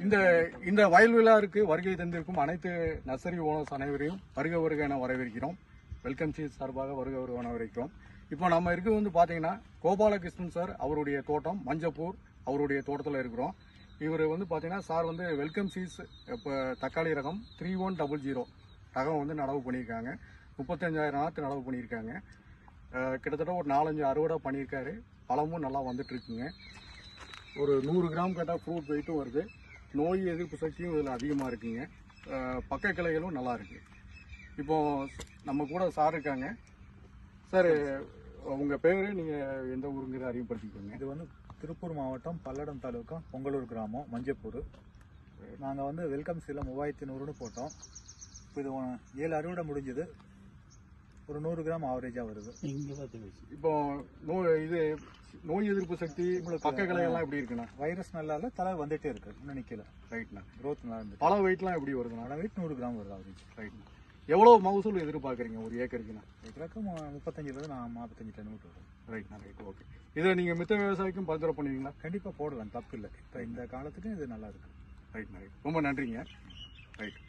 இந்த இந்த வயல் விழாவிற்கு வருகை தந்திருக்கும் அனைத்து நர்சரி ஓனர்ஸ் அனைவரையும் வருக என வரவேற்கிறோம். வெல்கம் சீஸ் சார்பாக வருக என வரவேற்கிறோம். இப்போ நம்ம இருக்கிறது வந்து பார்த்தீங்கன்னா கோபாலகிருஷ்ணன் சார் அவருடைய தோட்டம் மஞ்சப்பூர் அவருடைய தோட்டத்தில் இருக்கிறோம். இவர் வந்து பார்த்தீங்கன்னா சார் வந்து வெல்கம் சீஸ் இப்போ தக்காளி ரகம் 3100 ரகம் வந்து நடவு பண்ணியிருக்காங்க. 35,000 நாற்று நடவு பண்ணியிருக்காங்க. கிட்டத்தட்ட ஒரு 4-5 அறுவடை பண்ணியிருக்காரு. பழமும் நல்லா வந்துட்டு இருக்குங்க. ஒரு 100 கிராம் கேட்டால் ஃப்ரூட் வெயிட்டும் வருது. நோய் எதிர்ப்பு சக்தியும் இதில் அதிகமாக இருக்குங்க. பக்க கிளைகளும் நல்லா இருக்கு. இப்போ நம்ம கூட சார் இருக்காங்க. சார் உங்கள் பேர் நீங்கள் எந்த ஊருங்கிற அறிமுகப்படுத்திக்கோங்க. இது வந்து திருப்பூர் மாவட்டம் பல்லடம் தாலுக்கா பொங்கலூர் கிராமம் மஞ்சப்பூர். நாங்கள் வந்து வெல்கம் சீல 3100ன்னு போட்டோம். இப்போ இது 7 அறுவடை முடிஞ்சது. ஒரு 100 கிராம் ஆவரேஜாக வருது. இப்போ இது நோய் எதிர்ப்பு சக்தி பக்க கிளையெல்லாம் எப்படி இருக்குண்ணா? வைரஸ் நல்லா இல்லை, தலை வந்துட்டே இருக்கு, இன்னும் நிற்கல. ரைட்ண்ணா. க்ரோத் நல்லா இருந்து. பழ வெயிட்லாம் எப்படி வருதுண்ணா? பழ வெயிட் 100 கிராம் வருது ஆவரேஜ். ரைட்ண்ணா. எவ்வளோ மகசூல் எதிர்பார்க்குறீங்க ஒரு ஏக்கருக்குண்ணா? ஏக்கருக்கு 35 45 டன் விட்டு வரும். ரைட்ண்ணா. ரைட். ஓகே. இதை நீங்கள் மித்த விவசாயிக்கும் பரிந்துரை பண்ணுவீங்களா? கண்டிப்பாக போடலாம், தப்பு இல்லை. இப்போ இந்த காலத்துக்கு இது நல்லா இருக்கு. ரைட்ண்ணா. ரைட். ரொம்ப நன்றிங்க. ரைட்.